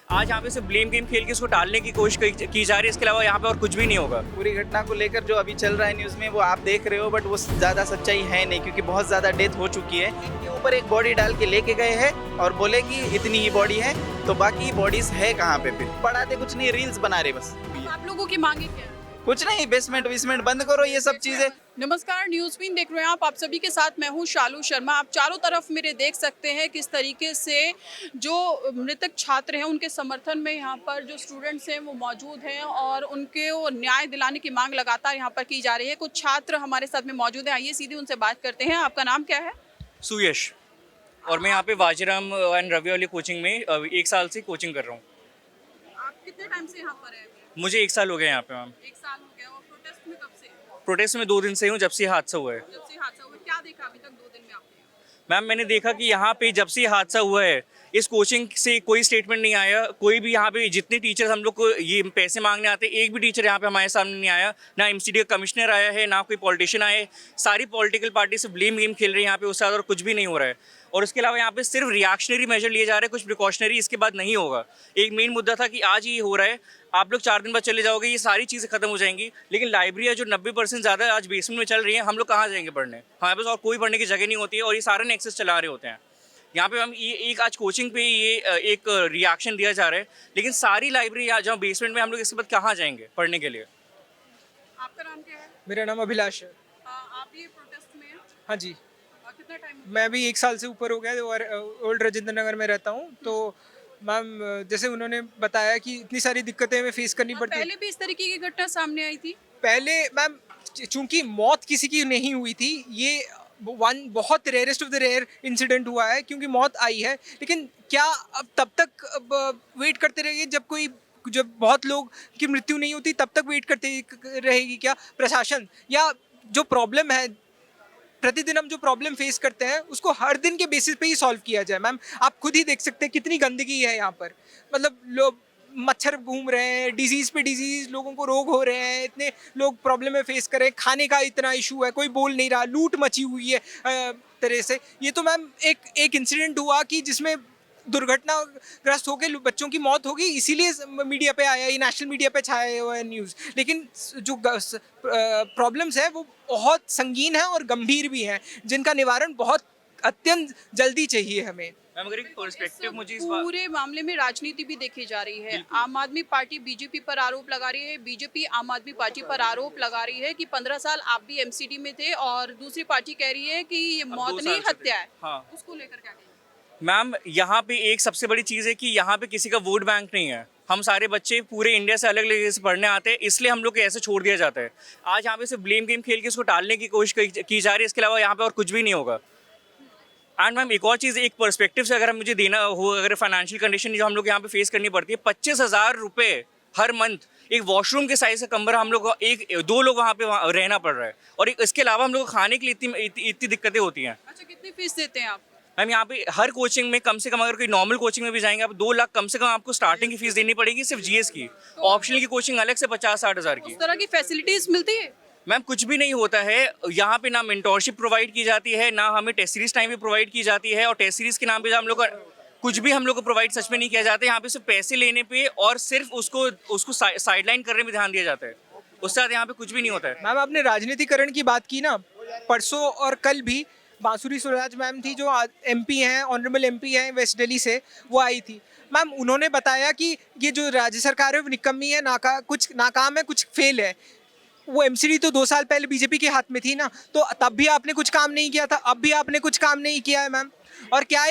आज यहाँ पे सिर्फ ब्लेम गेम खेल के इसको टालने की कोशिश की जा रही है, इसके अलावा यहाँ पे और कुछ भी नहीं होगा। पूरी घटना को लेकर जो अभी चल रहा है न्यूज़ में वो आप देख रहे हो, बट वो ज़्यादा सच्चाई है नहीं, क्योंकि बहुत ज़्यादा डेथ हो चुकी है। इनके ऊपर एक बॉडी डाल के लेके गए हैं और बोले कि इतनी ही बॉडी है, तो बाकी बॉडीज है कहाँ पे? फिर पढ़ाते कुछ नहीं, रील्स बना रहे बस। आप लोगों की मांगे क्या है? कुछ नहीं, बेसमेंट वेसमेंट बंद करो, ये सब चीज़ें। नमस्कार, न्यूज़ देख रहे हैं आप सभी के साथ मैं हूं शालू शर्मा। आप चारों तरफ मेरे देख सकते हैं किस तरीके से जो मृतक छात्र हैं उनके समर्थन में यहाँ पर जो स्टूडेंट्स हैं वो मौजूद हैं और उनके वो न्याय दिलाने की मांग लगातार यहाँ पर की जा रही है। कुछ छात्र हमारे साथ में मौजूद हैं, आइए सीधे उनसे बात करते हैं। आपका नाम क्या है? सुयश, और मैं यहाँ पे वाजीराम एंड रवि वाली कोचिंग में 1 साल से कोचिंग कर रहा हूँ। आप कितने टाइम से यहाँ पर हैं? मुझे 1 साल हो गया यहाँ पे मैम। 1 साल हो गया। और प्रोटेस्ट में कब से? प्रोटेस्ट में 2 दिन से हूँ, जब से ये हादसा हुआ है। जब से हादसा हुआ, क्या देखा अभी तक 2 दिन में आपने? मैम मैंने देखा कि यहाँ पे जब से ये हादसा हुआ है इस कोचिंग से कोई स्टेटमेंट नहीं आया। कोई भी यहाँ पे जितने टीचर्स हम लोग को ये पैसे मांगने आते, एक भी टीचर यहाँ पे हमारे सामने नहीं आया। ना एमसीडी का कमिश्नर आया है, ना कोई पॉलिटिशियन आए। सारी पॉलिटिकल पार्टी से ब्लेम गेम खेल रही है यहाँ पे, उससे ज़्यादा और कुछ भी नहीं हो रहा है। और उसके अलावा यहाँ पे सिर्फ रिएक्शनरी मेजर लिए जा रहे हैं, कुछ प्रिकॉशनरी इसके बाद नहीं होगा। एक मेन मुद्दा था कि आज ये हो रहा है, आप लोग 4 दिन बाद चले जाओगे, ये सारी चीज़ें खत्म हो जाएंगी। लेकिन लाइब्रेरी जो 90% ज़्यादा आज बेसमेंट में चल रही है, हम लोग कहाँ जाएंगे पढ़ने? हमारे पास और कोई पढ़ने की जगह नहीं होती है और ये सारे एक्सेस चला रहे होते हैं। यहाँ पे हम ये एक आज कोचिंग पे ये एक रिएक्शन दिया जा रहा है, लेकिन सारी लाइब्रेरी जहाँ बेसमेंट में, हम लोग इसके बाद कहाँ जाएंगे पढ़ने के लिए? आपका नाम क्या है? मेरा नाम अभिलाष है। आप ये प्रोटेस्ट में हैं? हाँ जी, कितना टाइम? मैं भी 1 साल से ऊपर हो गया और ओल्ड राजेंद्र नगर में रहता हूँ। तो मैम जैसे उन्होंने बताया कि इतनी सारी दिक्कतें हमें फेस करनी पड़ती है। पहले भी इस तरीके की घटना सामने आई थी? पहले मैम चूंकि मौत किसी की नहीं हुई थी, ये बहुत rarest of the rare incident हुआ है, क्योंकि मौत आई है। लेकिन क्या अब तब तक वेट करते रहिए जब बहुत लोग की मृत्यु नहीं होती, तब तक वेट करते रहेगी क्या प्रशासन? या जो प्रॉब्लम है, प्रतिदिन हम जो प्रॉब्लम फेस करते हैं उसको हर दिन के बेसिस पे ही सॉल्व किया जाए। मैम आप खुद ही देख सकते हैं कितनी गंदगी है यहाँ पर। मतलब लोग मच्छर घूम रहे हैं, डिजीज़ पे डिजीज़, लोगों को रोग हो रहे हैं, इतने लोग प्रॉब्लम में फेस कर रहे हैं, खाने का इतना इशू है, कोई बोल नहीं रहा, लूट मची हुई है तरह से। ये तो मैम एक इंसिडेंट हुआ कि जिसमें दुर्घटनाग्रस्त होकर बच्चों की मौत होगी, इसीलिए मीडिया पे आया, ये नेशनल मीडिया पे छाया हुआ है न्यूज़। लेकिन जो प्रॉब्लम्स है वो बहुत संगीन है और गंभीर भी हैं, जिनका निवारण बहुत अत्यंत जल्दी चाहिए हमें। मैम अगर एक पर्सपेक्टिव मुझे इस पूरे मामले में राजनीति भी देखी जा रही है। आम आदमी पार्टी बीजेपी पर आरोप लगा रही है, बीजेपी आम आदमी पार्टी पर आरोप लगा रही है कि 15 साल आप भी एमसीडी में थे, और दूसरी पार्टी कह रही है कि ये मौत नहीं हत्या है। हाँ। उसको लेकर क्या कहेंगे? मैम यहाँ पे एक सबसे बड़ी चीज़ है कि यहाँ पे किसी का वोट बैंक नहीं है। हम सारे बच्चे पूरे इंडिया से अलग अलग जगह से पढ़ने आते हैं, इसलिए हम लोग को ऐसे छोड़ दिया जाता है। आज यहाँ पे सिर्फ ब्लेम गेम खेल के इसको टालने की कोशिश की जा रही है, इसके अलावा यहाँ पे और कुछ भी नहीं होगा। एंड मैम एक और चीज़, एक पर्सपेक्टिव से अगर मुझे देना हो, अगर फाइनेंशियल कंडीशन जो हम लोग यहाँ पे फेस करनी पड़ती है, 25,000 रुपये हर मंथ, एक वॉशरूम के साइज का कमरा हम लोग को 1-2 लोग वहाँ पे रहना पड़ रहा है, और इसके अलावा हम लोग को खाने के लिए इतनी दिक्कतें होती हैं। अच्छा, कितनी फीस देते हैं आप? मैम यहाँ पे हर कोचिंग में कम से कम, अगर कोई नॉर्मल कोचिंग में भी जाएंगे आप, 2 लाख कम से कम आपको स्टार्टिंग की फीस देनी पड़ेगी, सिर्फ जीएस की। ऑप्शनल की कोचिंग अलग से 50-60 हज़ार की। उस तरह की फैसिलिटीज मिलती है? मैम कुछ भी नहीं होता है यहाँ पे। ना मेंटोरशिप प्रोवाइड की जाती है, ना हमें टेस्ट सीरीज टाइम भी प्रोवाइड की जाती है, और टेस्ट सीरीज के नाम पे हम लोग का कुछ भी हम लोग को प्रोवाइड सच में नहीं किया जाता है। यहाँ पे सिर्फ पैसे लेने पे और सिर्फ उसको साइडलाइन करने में ध्यान दिया जाता है, उससे ज़्यादा यहाँ पे कुछ भी नहीं होता है। मैम आपने राजनीतिकरण की बात की ना, परसों और कल भी बांसुरी स्वराज मैम थी, जो एमपी हैं, ऑनरेबल एमपी हैं वेस्ट दिल्ली से, वो आई थी। मैम उन्होंने बताया कि ये जो राज्य सरकार है वो निकम्मी है, कुछ नाकाम है, कुछ फेल है। वो एमसीडी तो 2 साल पहले बीजेपी के हाथ में थी ना, तो तब भी आपने कुछ काम नहीं किया था, अब भी आपने कुछ काम नहीं किया है मैम। और क्या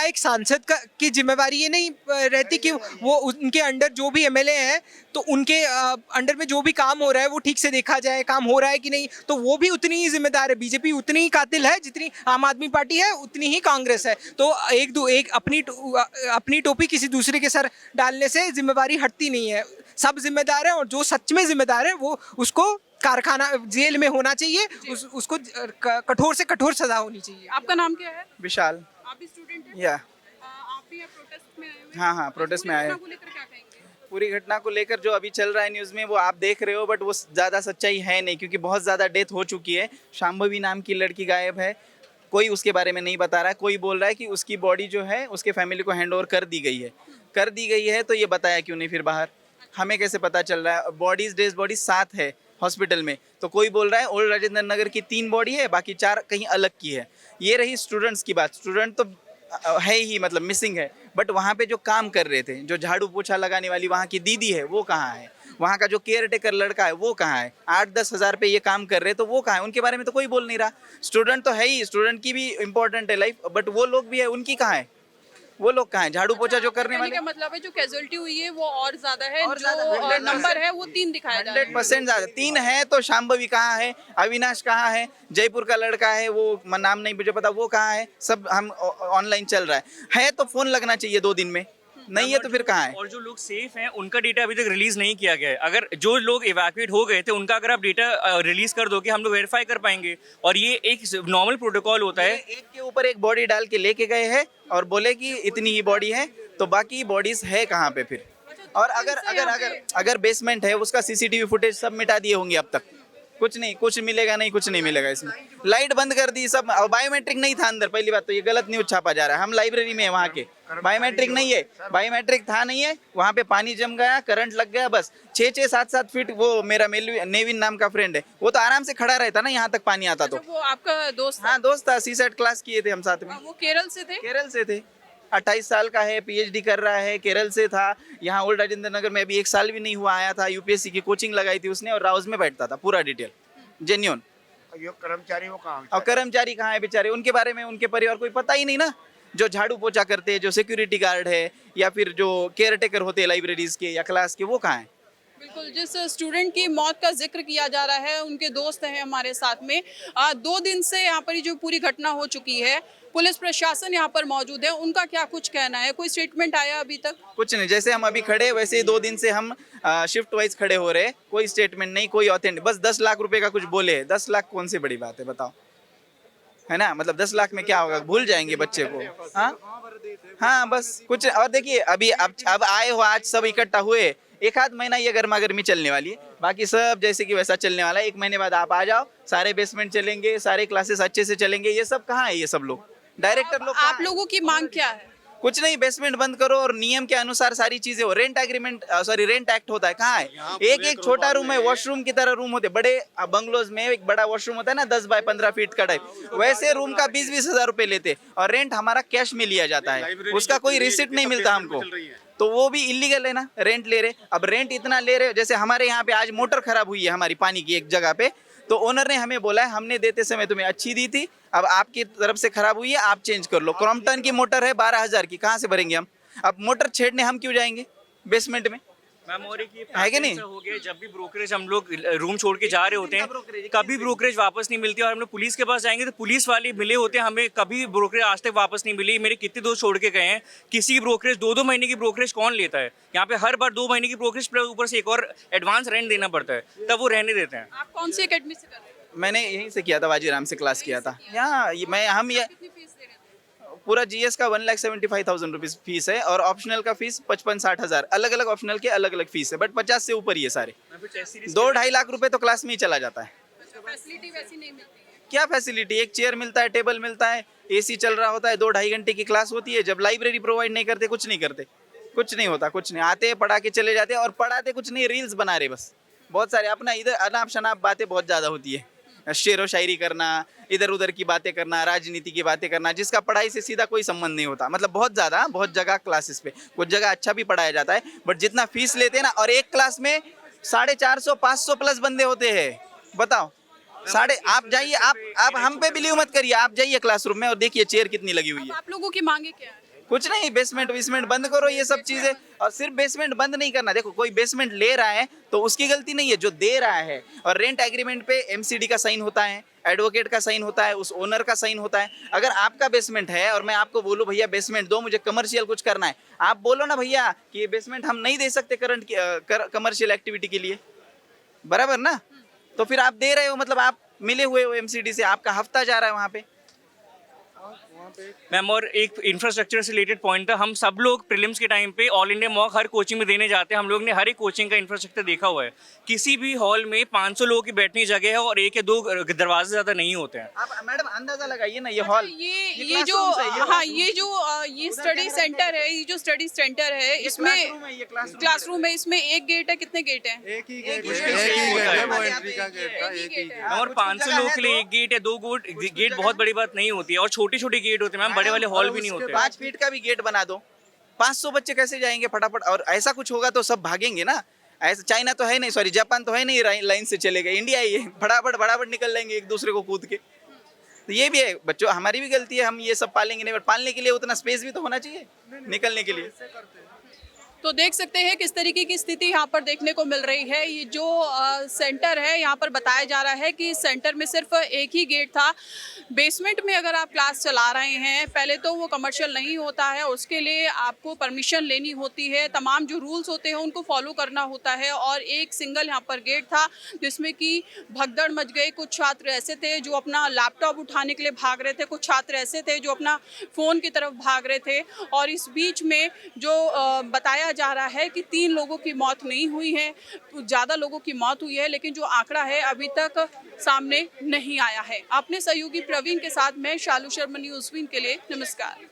एक सांसद की जिम्मेवारी ये नहीं रहती कि वो उनके अंडर जो भी एमएलए हैं, तो उनके अंडर में जो भी काम हो रहा है वो ठीक से देखा जाए, काम हो रहा है कि नहीं? तो वो भी उतनी ही जिम्मेदार है। बीजेपी उतनी ही कातिल है जितनी आम आदमी पार्टी है, उतनी ही कांग्रेस है। तो एक अपनी टोपी किसी दूसरे के सर डालने से जिम्मेवारी हटती नहीं है। सब जिम्मेदार है, और जो सच में जिम्मेदार है वो उसको कारखाना जेल में होना चाहिए, उसको कठोर से कठोर सजा होनी चाहिए। आपका नाम क्या है? विशाल। आप भी स्टूडेंट हैं? या आप भी प्रोटेस्ट में आए हुए हैं? हाँ, प्रोटेस्ट में आए हैं। को लेकर क्या कहेंगे? पूरी घटना को लेकर जो अभी चल रहा है न्यूज़ में वो आप देख रहे हो, बट वो ज़्यादा सच्चाई है नहीं, क्योंकि बहुत ज़्यादा डेथ हो चुकी है। शांभवी नाम की लड़की गायब है, कोई उसके बारे में नहीं बता रहा है। कोई बोल रहा है कि उसकी बॉडी जो है उसके फैमिली को हैंड ओवर कर दी गई है। कर दी गई है तो ये बताया क्यों नहीं फिर बाहर? हमें कैसे पता चल रहा है? बॉडीज डेड बॉडीज 7 है हॉस्पिटल में, तो कोई बोल रहा है ओल्ड राजेंद्र नगर की 3 बॉडी है, बाकी 4 कहीं अलग की है। ये रही स्टूडेंट्स की बात। स्टूडेंट तो है ही, मतलब मिसिंग है, बट वहाँ पे जो काम कर रहे थे, जो झाड़ू पोछा लगाने वाली वहाँ की दीदी है वो कहाँ है? वहाँ का जो केयर टेकर लड़का है वो कहाँ है? 8-10 हज़ार पे ये काम कर रहे तो वो कहाँ है? उनके बारे में तो कोई बोल नहीं रहा। स्टूडेंट तो है ही, स्टूडेंट की भी इम्पोर्टेंट है लाइफ, बट वो लोग भी है, उनकी कहाँ है? वो लोग कहाँ है? झाड़ू पोछा जो करने कहने वाले। का मतलब है जो कैजुअलिटी हुई है वो और ज्यादा है, और जो ज्यादा, 100% नंबर है वो 3 दिखाया जा रहा है। 100% ज्यादा। 3 है तो शांभवी कहाँ है? अविनाश कहाँ है? जयपुर का लड़का है वो, नाम नहीं मुझे पता, वो कहाँ है? सब हम ऑनलाइन चल रहा है तो फोन लगना चाहिए 2 दिन में, नहीं है तो फिर कहाँ है? और जो लोग सेफ हैं उनका डेटा अभी तक रिलीज नहीं किया गया है। अगर जो लोग इवैक्यूएट हो गए थे उनका अगर आप डेटा रिलीज कर दो कि हम लोग वेरीफाई कर पाएंगे, और ये एक नॉर्मल प्रोटोकॉल होता है। एक के ऊपर एक बॉडी डाल के लेके गए हैं और बोले कि इतनी ही बॉडी है, तो बाकी बॉडीज है कहाँ पे फिर? और अगर अगर अगर अगर बेसमेंट है उसका सीसीटीवी फुटेज सब मिटा दिए होंगे अब तक, कुछ नहीं, कुछ मिलेगा नहीं, कुछ नहीं मिलेगा इसमें। लाइट बंद कर दी सब, बायोमेट्रिक नहीं था अंदर। पहली बात तो ये गलत न्यूज छापा जा रहा है। हम लाइब्रेरी में है वहाँ के, बायोमेट्रिक नहीं है, बायोमेट्रिक था नहीं है। वहाँ पे पानी जम गया, करंट लग गया, बस 6-6, 7-7 फीट। वो मेरा नेविन नाम का फ्रेंड है, वो तो आराम से खड़ा रहता ना यहाँ तक पानी आता तो। वो आपका दोस्त हाँ दोस्त था, सीसेट क्लास किए थे हम साथ में। वो केरल से थे। केरल से थे, 28 साल का है, पीएचडी कर रहा है, केरल से था। यहाँ ओल्ड राजेंद्र नगर में अभी 1 साल भी नहीं हुआ आया था, यूपीएससी की कोचिंग लगाई थी उसने, और राउज में बैठता था। पूरा डिटेल जेन्यून। ये कर्मचारी वो कहाँ और कर्मचारी कहाँ है बेचारे? उनके बारे में उनके परिवार कोई पता ही नहीं ना। जो झाड़ू पोछा करते हैं, जो सिक्योरिटी गार्ड है, या फिर जो केयर टेकर होते हैं लाइब्रेरीज के या क्लास के, वो कहाँ है? बिल्कुल, जिस स्टूडेंट की मौत का जिक्र किया जा रहा है उनके दोस्त हैं हमारे साथ में। 2 दिन से यहाँ पर ये जो पूरी घटना हो चुकी है, पुलिस प्रशासन यहाँ पर मौजूद है, उनका क्या कुछ कहना है? कोई स्टेटमेंट आया अभी तक? कुछ नहीं, जैसे हम अभी खड़े वैसे ही 2 दिन से हम शिफ्ट वाइज खड़े हो रहे हैं। कोई स्टेटमेंट नहीं, कोई ऑथेंटिक, बस 10 लाख रुपए का कुछ बोले। 10 लाख कौन सी बड़ी बात है बताओ, है ना? मतलब 10 लाख में क्या होगा? भूल जाएंगे बच्चे को। हाँ बस कुछ। और देखिए अभी अब आए हो, आज सब इकट्ठा हुए, 1 आध महीना ये गर्मा गर्मी चलने वाली है, बाकी सब जैसे कि वैसा चलने वाला है। 1 महीने बाद आप आ जाओ, सारे बेसमेंट चलेंगे, सारे क्लासेस अच्छे से चलेंगे। ये सब कहाँ है? ये सब लोग डायरेक्टर लोग आप लोगों की मांग क्या है? कुछ नहीं, बेसमेंट बंद करो और नियम के अनुसार सारी चीजें हो। रेंट एग्रीमेंट, रेंट एक्ट होता है, कहाँ है? एक छोटा रूम है, वॉशरूम की तरह रूम होते बड़े बंगलोज में। एक बड़ा वॉशरूम होता है ना 10 बाय 15 फीट का टाइप, वैसे रूम का 20-20 हजार रुपए लेते, और रेंट हमारा कैश में लिया जाता है, उसका कोई रिसिप्ट नहीं मिलता हमको। तो वो भी इलीगल है ना, रेंट ले रहे। अब रेंट इतना ले रहे, जैसे हमारे यहाँ पे आज मोटर खराब हुई है हमारी पानी की एक जगह पे, तो ओनर ने हमें बोला है हमने देते समय तुम्हें अच्छी दी थी, अब आपकी तरफ से खराब हुई है, आप चेंज कर लो। क्रॉम्पटन की मोटर है 12,000 की, कहाँ से भरेंगे हम? अब मोटर छेड़ने हम क्यों जाएंगे बेसमेंट में? मैम और एक ये है कि नहीं? पैटर्न हो गया, जब भी ब्रोकरेज हम लोग रूम छोड़ के जा रहे होते हैं, कभी ब्रोकरेज वापस नहीं मिलती, और हम लोग पुलिस के पास जाएंगे तो पुलिस वाले मिले होते हैं, हमें कभी ब्रोकरेज आज तक वापस नहीं मिली। मेरे कितने दोस्त छोड़ के गए हैं, किसी की ब्रोकरेज 2-2 महीने की ब्रोकरेज कौन लेता है? यहाँ पे हर बार 2 महीने की ब्रोकरेज प्लस ऊपर से एक और एडवांस रेंट देना पड़ता है, तब वो रहने देते हैं। आप कौन सी एकेडमी से कर रहे हैं? मैंने यहीं से किया था, वाजीराम से क्लास किया था। यहाँ हम ये कितनी फीस दे रहे थे? पूरा जीएस का 1,75,000 रुपीज फीस है, और ऑप्शनल का फीस 55-60 हजार। अलग अलग ऑप्शनल के अलग अलग फीस है, बट 50 से ऊपर ही है सारे। 2-2.5 लाख रुपए तो क्लास में ही चला जाता है। फैसिलिटी वैसी नहीं मिलती है। क्या फैसिलिटी? एक चेयर मिलता है, टेबल मिलता है, एसी चल रहा होता है, 2-2.5 घंटे की क्लास होती है। जब लाइब्रेरी प्रोवाइड नहीं करते, कुछ नहीं करते, कुछ नहीं होता, कुछ नहीं। आते पढ़ा के चले जाते, और पढ़ाते कुछ नहीं, रील्स बना रहे बस। बहुत सारे अपना इधर अनाप शनाप बातें बहुत ज्यादा होती है, शेरो शायरी करना, इधर उधर की बातें करना, राजनीति की बातें करना, जिसका पढ़ाई से सीधा कोई संबंध नहीं होता। मतलब बहुत ज़्यादा, बहुत जगह क्लासेस पे कुछ जगह अच्छा भी पढ़ाया जाता है, बट जितना फीस लेते हैं ना, और एक क्लास में 450-500 प्लस बंदे होते हैं, बताओ। आप जाइए, आप हम पे बिलीव मत करिए, आप जाइए क्लासरूम में और देखिए चेयर कितनी लगी हुई है। आप लोगों की मांगे क्या है? कुछ नहीं, बेसमेंट बंद करो, ये सब चीजें। और सिर्फ बेसमेंट बंद नहीं करना, देखो कोई बेसमेंट ले रहा है तो उसकी गलती नहीं है, जो दे रहा है। और रेंट एग्रीमेंट पे एमसीडी का साइन होता है, एडवोकेट का साइन होता है, उस ओनर का साइन होता है। अगर आपका बेसमेंट है और मैं आपको बोलूं भैया बेसमेंट दो, मुझे कमर्शियल कुछ करना है, आप बोलो ना भैया कि ये बेसमेंट हम नहीं दे सकते करंट कमर्शियल एक्टिविटी के लिए, बराबर ना? तो फिर आप दे रहे हो, मतलब आप मिले हुए हो एमसीडी से, आपका हफ्ता जा रहा है वहाँ पे। मैम और एक इंफ्रास्ट्रक्चर से रिलेटेड पॉइंट था, हम सब लोग प्रीलिम्स के टाइम पे ऑल इंडिया मॉक हर कोचिंग में देने जाते हैं, हम लोग ने हर एक कोचिंग का इंफ्रास्ट्रक्चर देखा हुआ है। किसी भी हॉल में 500 लोगों की बैठने की जगह है और 1 या 2 दरवाजे ज़्यादा नहीं होते हैं। आप मैडम अंदाजा लगाइए ना, ये हॉल ये जो हाँ ये स्टडी सेंटर है, ये जो स्टडी सेंटर है इसमें क्लासरूम है, इसमें एक गेट है, कितने गेट हैं? एक ही गेट है, वो है। एंट्री का गेट था, एक ही गेट। और 500 लोगों के लिए 1 गेट या 2 गेट बहुत बड़ी बात नहीं होती है, और छोटे छोटे गेट होते हैं मैम, बड़े वाले हॉल भी नहीं होते। 5 फीट का भी गेट बना दो, 500 बच्चे कैसे जाएंगे फटाफट? और ऐसा कुछ होगा तो सब भागेंगे ना। ऐसा चाइना तो है नहीं, सॉरी जापान तो है नहीं लाइन से चलेगा, इंडिया ही है, फटाफट निकल लेंगे एक दूसरे को कूद के। तो ये भी है बच्चों, हमारी भी गलती है, हम ये सब पालेंगे नहीं, बट पालने के लिए उतना स्पेस भी तो होना चाहिए निकलने के लिए। तो देख सकते हैं किस तरीके की स्थिति यहाँ पर देखने को मिल रही है। ये जो सेंटर है यहाँ पर बताया जा रहा है कि सेंटर में सिर्फ एक ही गेट था। बेसमेंट में अगर आप क्लास चला रहे हैं, पहले तो वो कमर्शियल नहीं होता है, उसके लिए आपको परमिशन लेनी होती है, तमाम जो रूल्स होते हैं उनको फॉलो करना होता है। और एक सिंगल यहाँ पर गेट था जिसमें कि भगदड़ मच गई। कुछ छात्र ऐसे थे जो अपना लैपटॉप उठाने के लिए भाग रहे थे, कुछ छात्र ऐसे थे जो अपना फ़ोन की तरफ भाग रहे थे। और इस बीच में जो बताया जा रहा है कि 3 लोगों की मौत नहीं हुई है, ज़्यादा लोगों की मौत हुई है, लेकिन जो आंकड़ा है अभी तक सामने नहीं आया है। अपने सहयोगी प्रवीण के साथ मैं शालू शर्मा, न्यूज़ विन के लिए नमस्कार।